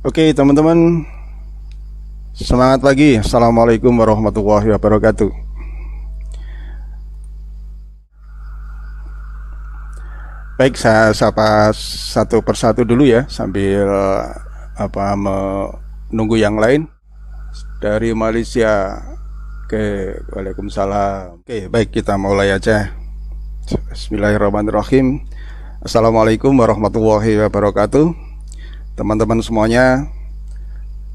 Oke teman-teman, semangat pagi. Assalamualaikum warahmatullahi wabarakatuh. Baik, saya sapa satu persatu dulu ya, sambil menunggu yang lain. Dari Malaysia. Oke, waalaikumsalam. Oke, baik, kita mulai aja. Bismillahirrahmanirrahim. Assalamualaikum warahmatullahi wabarakatuh. Teman-teman semuanya,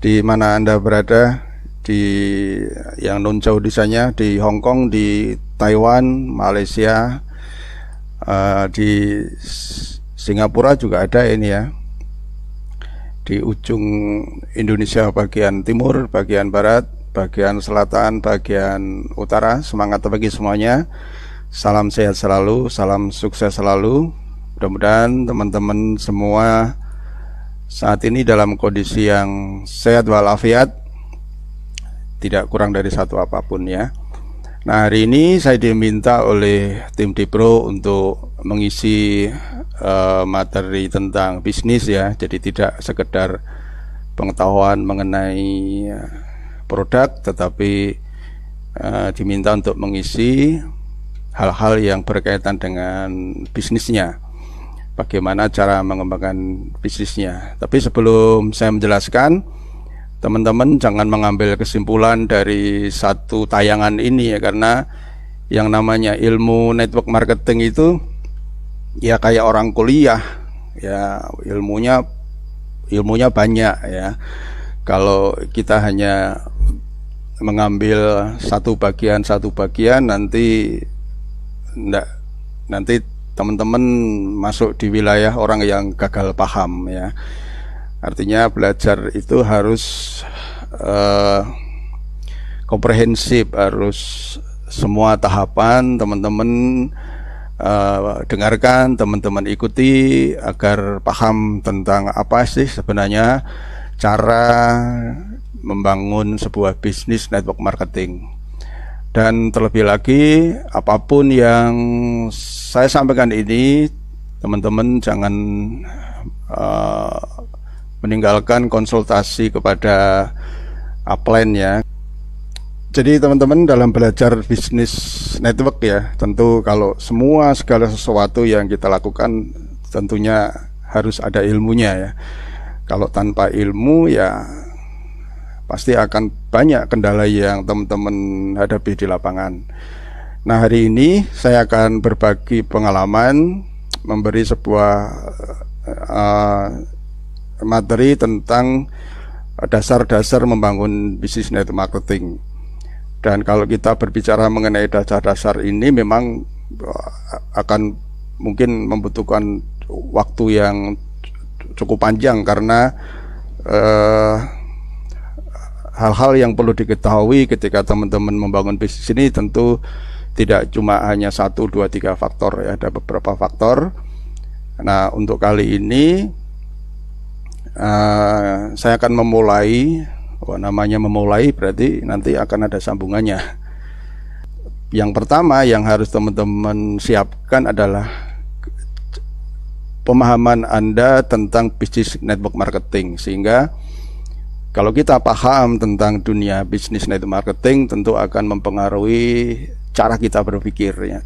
di mana Anda berada, di yang non jauh di sana, di Hong Kong, di Taiwan, Malaysia, di Singapura juga ada ini ya, di ujung Indonesia bagian timur, bagian barat, bagian selatan, bagian utara. Semangat pagi semuanya. Salam sehat selalu, salam sukses selalu. Mudah-mudahan teman-teman semua saat ini dalam kondisi yang sehat walafiat, tidak kurang dari satu apapun ya. Nah, hari ini saya diminta oleh tim Dipro untuk mengisi materi tentang bisnis ya. Jadi tidak sekedar pengetahuan mengenai produk, tetapi diminta untuk mengisi hal-hal yang berkaitan dengan bisnisnya, bagaimana cara mengembangkan bisnisnya. Tapi sebelum saya menjelaskan, teman-teman jangan mengambil kesimpulan dari satu tayangan ini ya, karena yang namanya ilmu network marketing itu ya kayak orang kuliah ya, ilmunya banyak ya. Kalau kita hanya mengambil satu bagian nanti teman-teman masuk di wilayah orang yang gagal paham ya. Artinya belajar itu harus komprehensif, harus semua tahapan teman-teman dengarkan, teman-teman ikuti agar paham tentang apa sih sebenarnya cara membangun sebuah bisnis network marketing. Dan terlebih lagi, apapun yang saya sampaikan ini, teman-teman jangan meninggalkan konsultasi kepada upline ya. Jadi teman-teman dalam belajar bisnis network ya, tentu kalau segala sesuatu yang kita lakukan tentunya harus ada ilmunya ya. Kalau tanpa ilmu ya pasti akan banyak kendala yang teman-teman hadapi di lapangan. Nah, hari ini saya akan berbagi pengalaman, memberi sebuah materi tentang dasar-dasar membangun bisnis network marketing. Dan kalau kita berbicara mengenai dasar-dasar ini memang akan mungkin membutuhkan waktu yang cukup panjang, karena hal-hal yang perlu diketahui ketika teman-teman membangun bisnis ini tentu tidak cuma hanya 1, 2, 3 faktor ya, ada beberapa faktor. Nah, untuk kali ini saya akan memulai, namanya memulai berarti nanti akan ada sambungannya. Yang pertama yang harus teman-teman siapkan adalah pemahaman Anda tentang bisnis network marketing, sehingga kalau kita paham tentang dunia bisnis network marketing tentu akan mempengaruhi cara kita berpikir ya,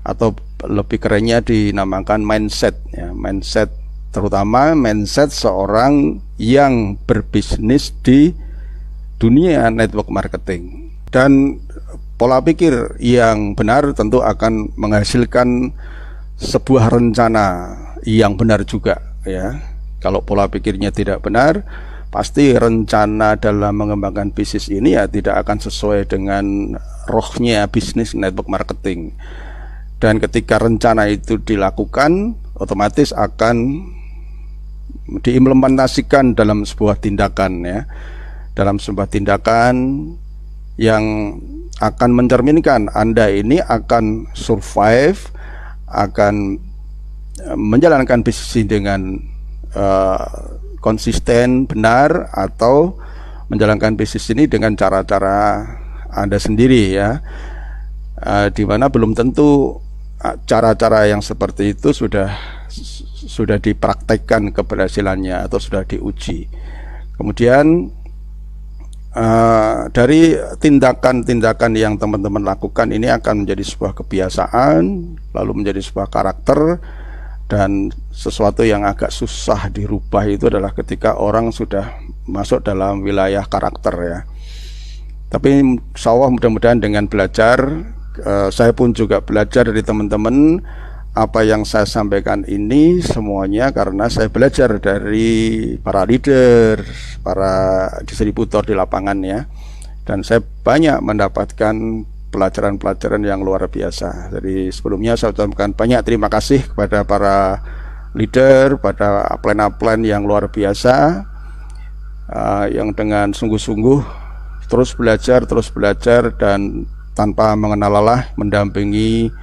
atau lebih kerennya dinamakan mindset ya, terutama mindset seorang yang berbisnis di dunia network marketing. Dan pola pikir yang benar tentu akan menghasilkan sebuah rencana yang benar juga ya. Kalau pola pikirnya tidak benar, pasti rencana dalam mengembangkan bisnis ini ya tidak akan sesuai dengan rohnya bisnis network marketing. Dan ketika rencana itu dilakukan, otomatis akan diimplementasikan dalam sebuah tindakan ya, dalam sebuah tindakan yang akan mencerminkan Anda ini akan survive, akan menjalankan bisnis ini dengan konsisten, benar, atau menjalankan bisnis ini dengan cara-cara Anda sendiri ya, di mana belum tentu cara-cara yang seperti itu sudah sudah dipraktekkan keberhasilannya atau sudah diuji. Kemudian dari tindakan-tindakan yang teman-teman lakukan ini akan menjadi sebuah kebiasaan, lalu menjadi sebuah karakter, dan sesuatu yang agak susah dirubah itu adalah ketika orang sudah masuk dalam wilayah karakter ya. Tapi insya Allah mudah-mudahan dengan belajar, saya pun juga belajar dari teman-teman. Apa yang saya sampaikan ini semuanya karena saya belajar dari para leader, para distributor di lapangan ya. Dan saya banyak mendapatkan pelajaran-pelajaran yang luar biasa. Jadi sebelumnya saya ucapkan banyak terima kasih kepada para leader, pada upline-upline yang luar biasa, yang dengan sungguh-sungguh terus belajar dan tanpa mengenal lelah mendampingi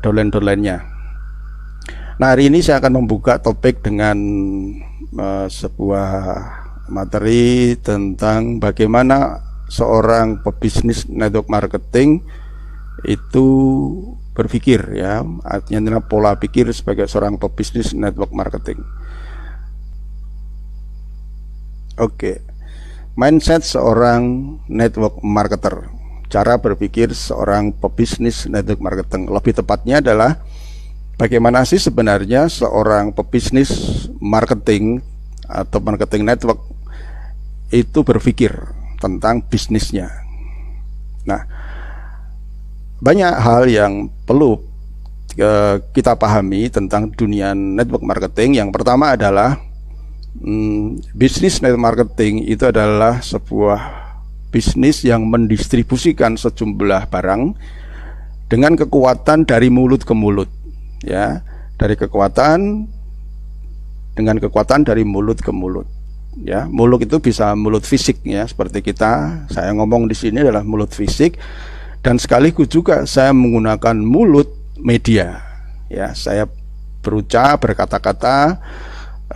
dolen-dolennya. Nah, hari ini saya akan membuka topik dengan sebuah materi tentang bagaimana seorang pebisnis network marketing itu berpikir ya, artinya pola pikir sebagai seorang pebisnis network marketing. Oke. Mindset seorang network marketer. Cara berpikir seorang pebisnis network marketing. Lebih tepatnya adalah bagaimana sih sebenarnya seorang pebisnis marketing atau marketing network itu berpikir tentang bisnisnya. Nah, banyak hal yang perlu kita pahami tentang dunia network marketing. Yang pertama adalah bisnis network marketing itu adalah sebuah bisnis yang mendistribusikan sejumlah barang dengan kekuatan dari mulut ke mulut ya, dengan kekuatan dari mulut ke mulut ya. Mulut itu bisa mulut fisik ya, seperti saya ngomong di sini adalah mulut fisik, dan sekaligus juga saya menggunakan mulut media ya. Saya berucap, berkata-kata,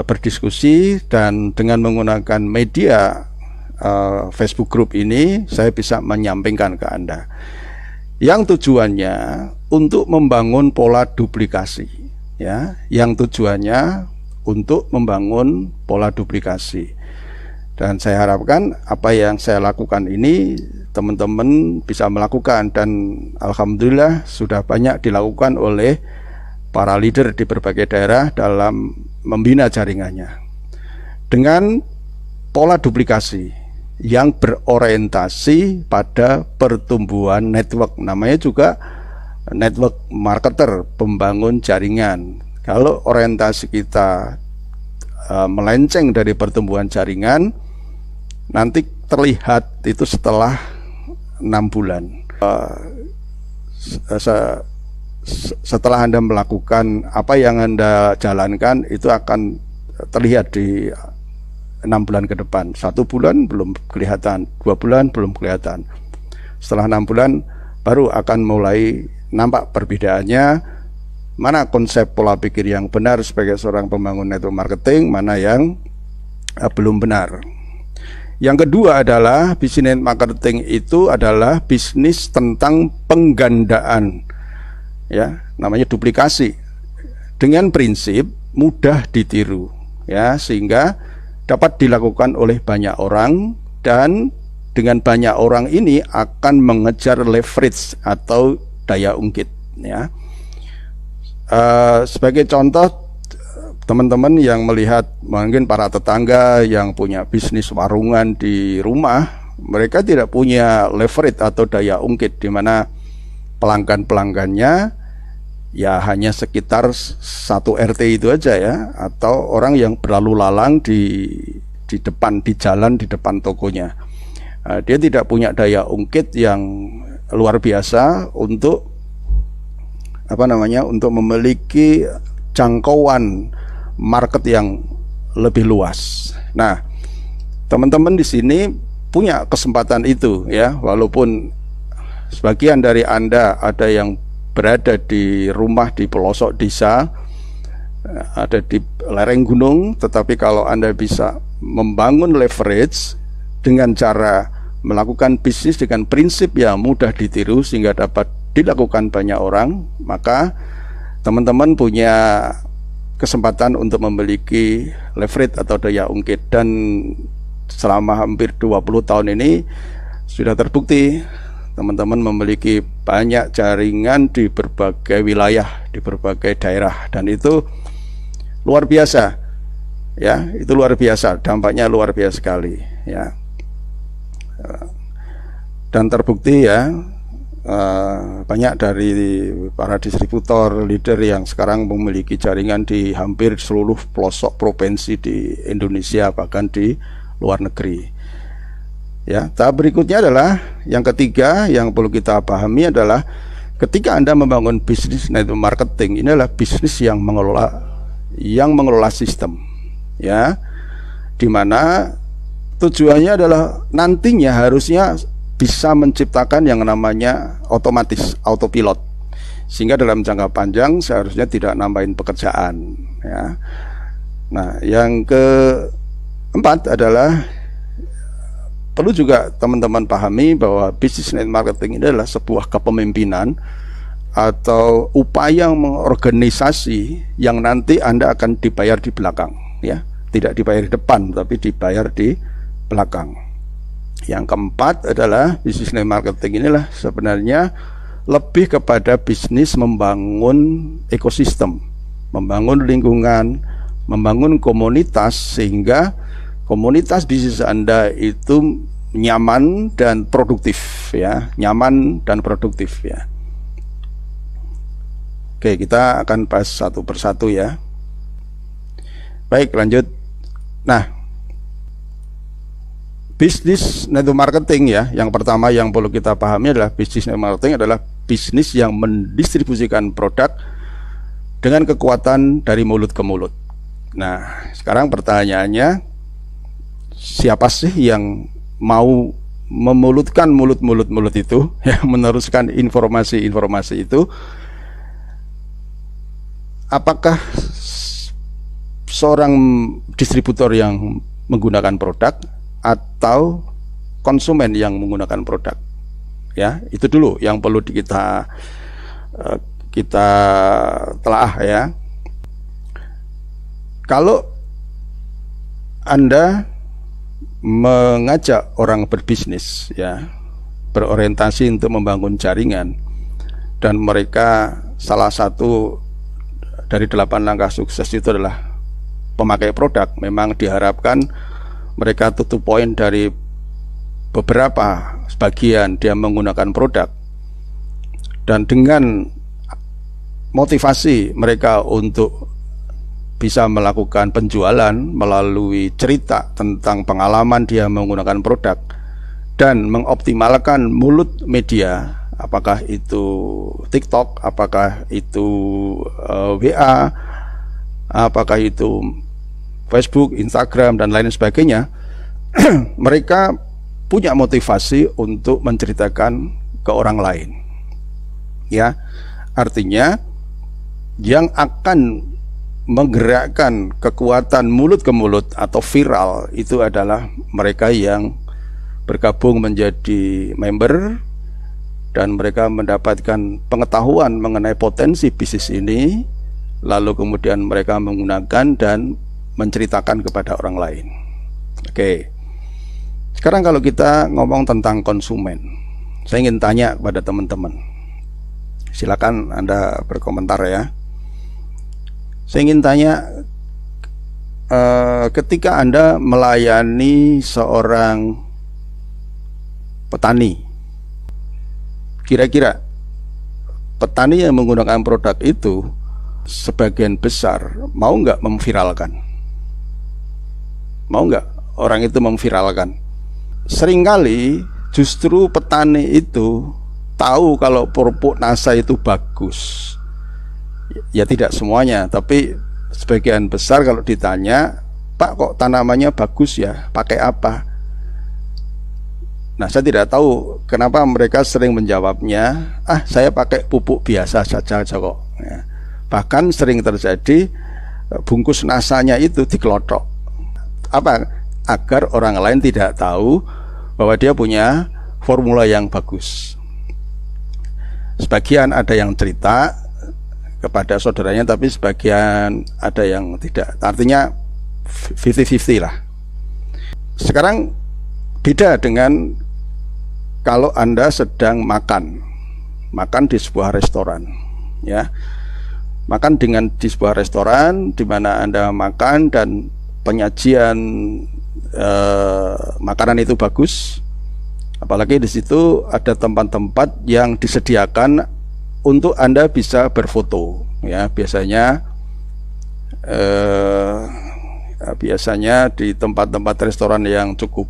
berdiskusi, dan dengan menggunakan media Facebook group ini saya bisa menyampaikan ke Anda yang tujuannya untuk membangun pola duplikasi ya, dan saya harapkan apa yang saya lakukan ini teman-teman bisa melakukan, dan alhamdulillah sudah banyak dilakukan oleh para leader di berbagai daerah dalam membina jaringannya dengan pola duplikasi yang berorientasi pada pertumbuhan network. Namanya juga network marketer, pembangun jaringan. Kalau orientasi kita melenceng dari pertumbuhan jaringan, nanti terlihat itu setelah 6 bulan. Setelah Anda melakukan apa yang Anda jalankan, itu akan terlihat di 6 bulan ke depan. 1 bulan belum kelihatan, 2 bulan belum kelihatan. Setelah 6 bulan baru akan mulai nampak perbedaannya, mana konsep pola pikir yang benar sebagai seorang pembangun network marketing, mana yang belum benar. Yang kedua adalah bisnis marketing itu adalah bisnis tentang penggandaan ya, namanya duplikasi, dengan prinsip mudah ditiru ya, sehingga dapat dilakukan oleh banyak orang, dan dengan banyak orang ini akan mengejar leverage atau daya ungkit ya. Sebagai contoh, teman-teman yang melihat mungkin para tetangga yang punya bisnis warungan di rumah, mereka tidak punya leverage atau daya ungkit, di mana pelanggan-pelanggannya ya hanya sekitar 1 RT itu aja ya, atau orang yang berlalu lalang di depan, di jalan, di depan tokonya. Dia tidak punya daya ungkit yang luar biasa untuk untuk memiliki jangkauan market yang lebih luas. Nah, teman-teman di sini punya kesempatan itu ya, walaupun sebagian dari Anda ada yang berada di rumah di pelosok desa, ada di lereng gunung, tetapi kalau Anda bisa membangun leverage dengan cara melakukan bisnis dengan prinsip yang mudah ditiru sehingga dapat dilakukan banyak orang, maka teman-teman punya kesempatan untuk memiliki leverage atau daya ungkit, dan selama hampir 20 tahun ini sudah terbukti teman-teman memiliki banyak jaringan di berbagai wilayah, di berbagai daerah, dan itu luar biasa ya, itu luar biasa, dampaknya luar biasa sekali ya. Dan terbukti ya, banyak dari para distributor leader yang sekarang memiliki jaringan di hampir seluruh pelosok provinsi di Indonesia, bahkan di luar negeri ya. Tahap berikutnya adalah yang ketiga yang perlu kita pahami adalah ketika Anda membangun bisnis network marketing, ini adalah bisnis yang mengelola sistem ya, dimana tujuannya adalah nantinya harusnya bisa menciptakan yang namanya otomatis, autopilot, sehingga dalam jangka panjang seharusnya tidak nambahin pekerjaan ya. Nah, yang keempat adalah perlu juga teman-teman pahami bahwa business net marketing ini adalah sebuah kepemimpinan atau upaya mengorganisasi yang nanti Anda akan dibayar di belakang ya, tidak dibayar di depan tapi dibayar di belakang. Yang keempat adalah bisnis marketing inilah sebenarnya lebih kepada bisnis membangun ekosistem, membangun lingkungan, membangun komunitas, sehingga komunitas bisnis Anda itu nyaman dan produktif ya, nyaman dan produktif ya. Oke, kita akan bahas satu persatu ya. Baik, lanjut. Nah, bisnis network marketing ya, yang pertama yang perlu kita pahami adalah bisnis network marketing adalah bisnis yang mendistribusikan produk dengan kekuatan dari mulut ke mulut. Nah, sekarang pertanyaannya, siapa sih yang mau memulutkan mulut itu ya, meneruskan informasi-informasi itu? Apakah seorang distributor yang menggunakan produk atau konsumen yang menggunakan produk ya? Itu dulu yang perlu kita telaah ya. Kalau Anda mengajak orang berbisnis ya, berorientasi untuk membangun jaringan, dan mereka salah satu dari 8 langkah sukses itu adalah pemakai produk, memang diharapkan mereka tutup poin dari beberapa sebagian dia menggunakan produk, dan dengan motivasi mereka untuk bisa melakukan penjualan melalui cerita tentang pengalaman dia menggunakan produk dan mengoptimalkan mulut media, apakah itu TikTok, apakah itu WA, apakah itu Facebook, Instagram, dan lain sebagainya. Mereka punya motivasi untuk menceritakan ke orang lain ya. Artinya yang akan menggerakkan kekuatan mulut ke mulut atau viral itu adalah mereka yang bergabung menjadi member, dan mereka mendapatkan pengetahuan mengenai potensi bisnis ini, lalu kemudian mereka menggunakan dan menceritakan kepada orang lain. Oke. Sekarang kalau kita ngomong tentang konsumen, saya ingin tanya kepada teman-teman. Silakan Anda berkomentar ya. Saya ingin tanya, ketika Anda melayani seorang petani, kira-kira petani yang menggunakan produk itu sebagian besar mau nggak memviralkan? Mau nggak orang itu memviralkan? Seringkali justru petani itu tahu kalau pupuk NASA itu bagus. Ya tidak semuanya, tapi sebagian besar kalau ditanya, Pak kok tanamannya bagus ya, pakai apa? Nah, saya tidak tahu kenapa mereka sering menjawabnya, saya pakai pupuk biasa saja kok ya. Bahkan sering terjadi bungkus NASA-nya itu dikelotok. Apa? Agar orang lain tidak tahu bahwa dia punya formula yang bagus. Sebagian ada yang cerita kepada saudaranya, tapi sebagian ada yang tidak. Artinya 50-50 lah. Sekarang beda dengan kalau Anda sedang makan di sebuah restoran, ya. Makan di sebuah restoran di mana Anda makan dan penyajian makanan itu bagus. Apalagi di situ ada tempat-tempat yang disediakan untuk Anda bisa berfoto, ya. Biasanya di tempat-tempat restoran yang cukup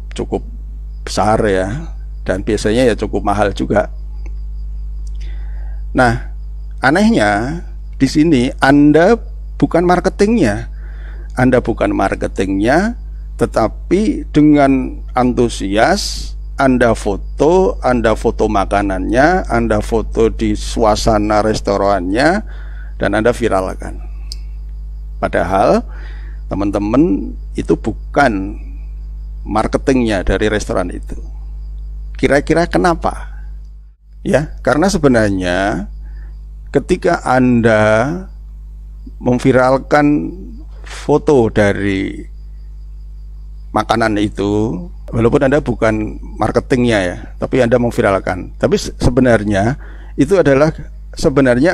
besar, ya, dan biasanya ya cukup mahal juga. Nah, anehnya di sini Anda bukan marketingnya, tetapi dengan antusias Anda foto makanannya, Anda foto di suasana restorannya, dan Anda viralkan. Padahal teman-teman itu bukan marketingnya dari restoran itu. Kira-kira kenapa? Ya, karena sebenarnya ketika Anda memviralkan foto dari makanan itu, walaupun Anda bukan marketingnya ya, tapi Anda memviralkan. Tapi sebenarnya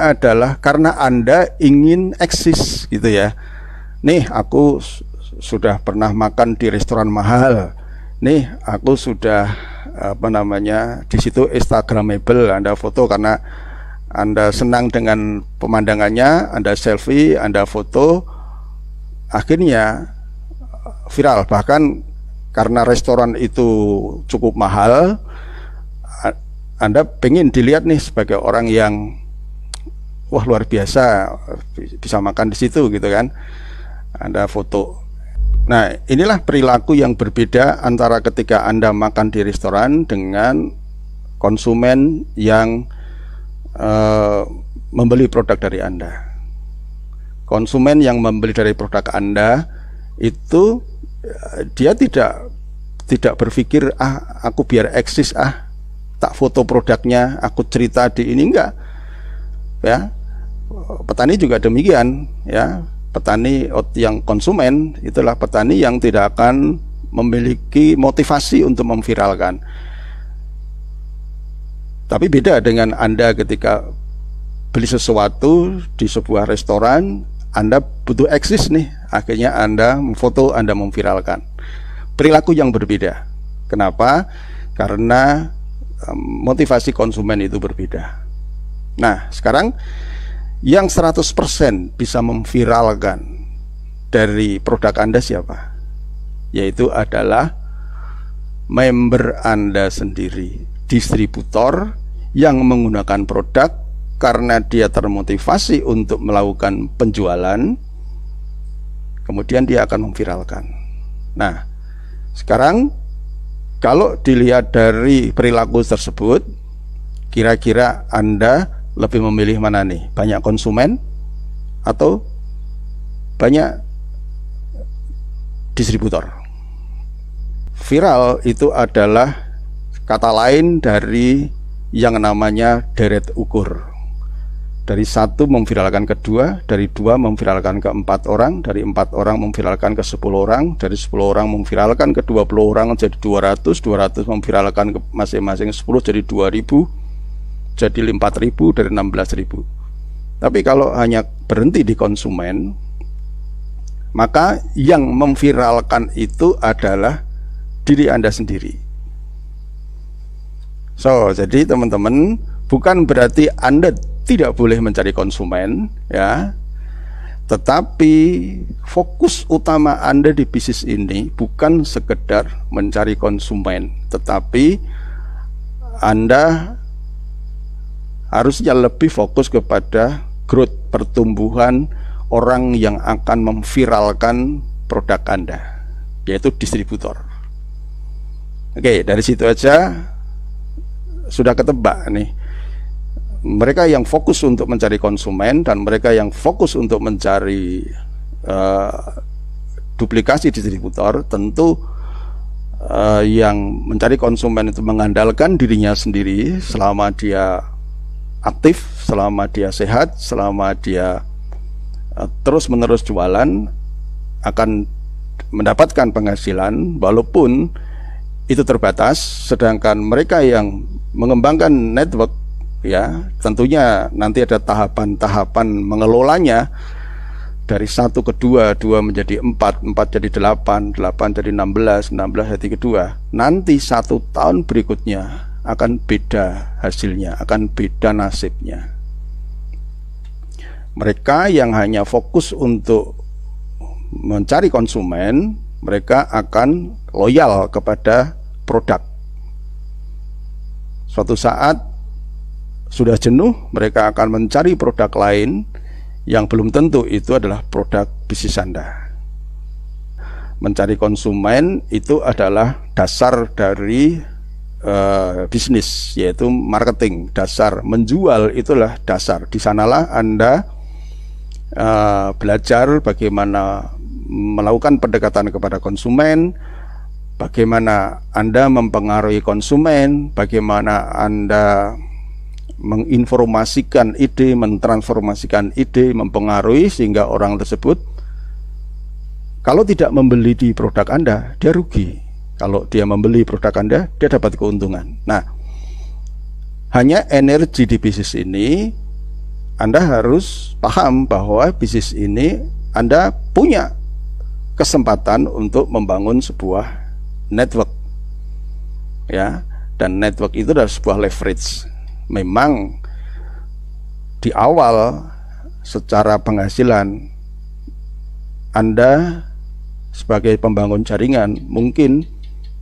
adalah karena Anda ingin eksis gitu ya. Nih, aku sudah pernah makan di restoran mahal. Nih, aku sudah di situ instagramable. Anda foto karena Anda senang dengan pemandangannya, Anda selfie, Anda foto, akhirnya viral. Bahkan karena restoran itu cukup mahal, Anda pengen dilihat nih sebagai orang yang wah, luar biasa bisa makan di situ gitu kan. Anda foto. Nah, inilah perilaku yang berbeda antara ketika Anda makan di restoran dengan konsumen yang membeli produk dari Anda. Konsumen yang membeli dari produk Anda itu dia tidak berpikir aku biar eksis, tak foto produknya, aku cerita di ini, enggak. Ya. Petani juga demikian, ya. Petani yang konsumen itulah petani yang tidak akan memiliki motivasi untuk memviralkan. Tapi beda dengan Anda ketika beli sesuatu di sebuah restoran, Anda butuh eksis nih, akhirnya Anda memfoto, Anda memviralkan. Perilaku yang berbeda. Kenapa? Karena motivasi konsumen itu berbeda. Nah, sekarang yang 100% bisa memviralkan dari produk Anda siapa? Yaitu adalah member Anda sendiri, distributor yang menggunakan produk karena dia termotivasi untuk melakukan penjualan, kemudian dia akan memviralkan. Nah, sekarang kalau dilihat dari perilaku tersebut, kira-kira Anda lebih memilih mana nih? Banyak konsumen atau banyak distributor? Viral itu adalah kata lain dari yang namanya deret ukur. Dari satu memviralkan ke dua, dari dua memviralkan ke 4 orang, dari 4 orang memviralkan ke 10 orang, dari 10 orang memviralkan ke 20 orang jadi 200, 200 memviralkan ke masing-masing 10 jadi 2000, jadi 4.000 dari 16.000. Tapi kalau hanya berhenti di konsumen, maka yang memviralkan itu adalah diri Anda sendiri. Jadi teman-teman, bukan berarti Anda tidak boleh mencari konsumen, ya. Tetapi fokus utama Anda di bisnis ini bukan sekedar mencari konsumen, tetapi Anda harusnya lebih fokus kepada growth, pertumbuhan orang yang akan memviralkan produk Anda, yaitu distributor. Oke, dari situ aja sudah ketebak nih. Mereka yang fokus untuk mencari konsumen dan mereka yang fokus untuk mencari duplikasi distributor, tentu yang mencari konsumen itu mengandalkan dirinya sendiri selama dia aktif, selama dia sehat, selama dia terus-menerus jualan, akan mendapatkan penghasilan walaupun itu terbatas. Sedangkan mereka yang mengembangkan network, ya tentunya nanti ada tahapan-tahapan mengelolanya, dari 1 ke 2, 2 menjadi 4, 4 jadi 8, 8 jadi 16, 16 jadi kedua. Nanti 1 tahun berikutnya akan beda hasilnya, akan beda nasibnya. Mereka yang hanya fokus untuk mencari konsumen, mereka akan loyal kepada produk. Suatu saat sudah jenuh, mereka akan mencari produk lain yang belum tentu itu adalah produk bisnis Anda. Mencari konsumen itu adalah dasar dari bisnis, yaitu marketing. Dasar menjual itulah dasar. Di sanalah Anda belajar bagaimana melakukan pendekatan kepada konsumen, bagaimana Anda mempengaruhi konsumen, bagaimana Anda menginformasikan ide, mentransformasikan ide, mempengaruhi sehingga orang tersebut kalau tidak membeli di produk Anda, dia rugi. Kalau dia membeli produk Anda, dia dapat keuntungan. Nah, hanya energi di bisnis ini, Anda harus paham bahwa bisnis ini Anda punya kesempatan untuk membangun sebuah network, ya, dan network itu adalah sebuah leverage. Memang di awal secara penghasilan Anda sebagai pembangun jaringan mungkin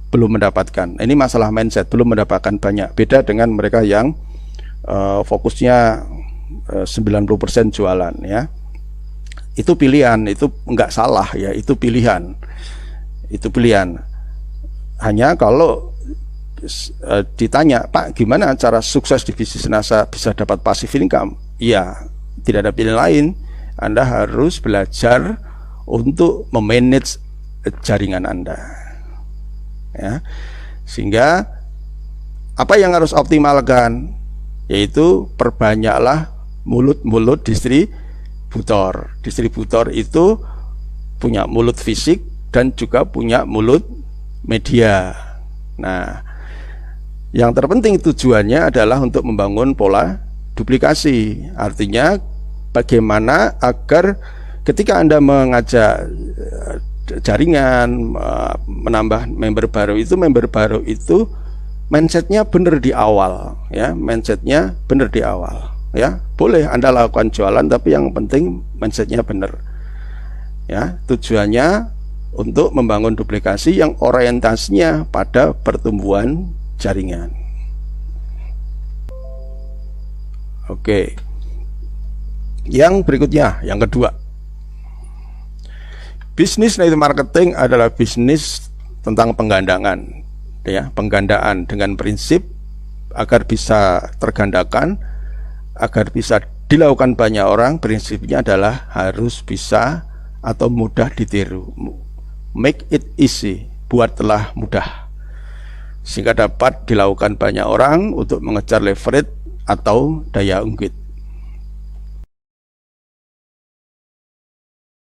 belum mendapatkan. Ini masalah mindset, belum mendapatkan banyak. Beda dengan mereka yang fokusnya 90% jualan, ya. Itu pilihan, itu enggak salah, ya, itu pilihan. Itu pilihan. Hanya kalau ditanya, Pak, gimana cara sukses di bisnis NASA bisa dapat passive income? Iya, tidak ada pilihan lain. Anda harus belajar untuk memanage jaringan Anda, ya. Sehingga apa yang harus optimalkan, yaitu perbanyaklah mulut-mulut distributor. Distributor itu punya mulut fisik dan juga punya mulut media. Nah, yang terpenting tujuannya adalah untuk membangun pola duplikasi. Artinya bagaimana agar ketika Anda mengajak jaringan, menambah member baru itu mindsetnya benar di awal, ya, mindsetnya benar di awal, ya. Boleh Anda lakukan jualan, tapi yang penting mindsetnya benar, ya. Tujuannya untuk membangun duplikasi yang orientasinya pada pertumbuhan jaringan. Oke. Yang berikutnya, yang kedua, bisnis network marketing adalah bisnis tentang penggandangan, ya, penggandaan dengan prinsip agar bisa tergandakan, agar bisa dilakukan banyak orang. Prinsipnya adalah harus bisa atau mudah ditiru. Make it easy, buatlah mudah, sehingga dapat dilakukan banyak orang untuk mengejar leverage atau daya ungkit.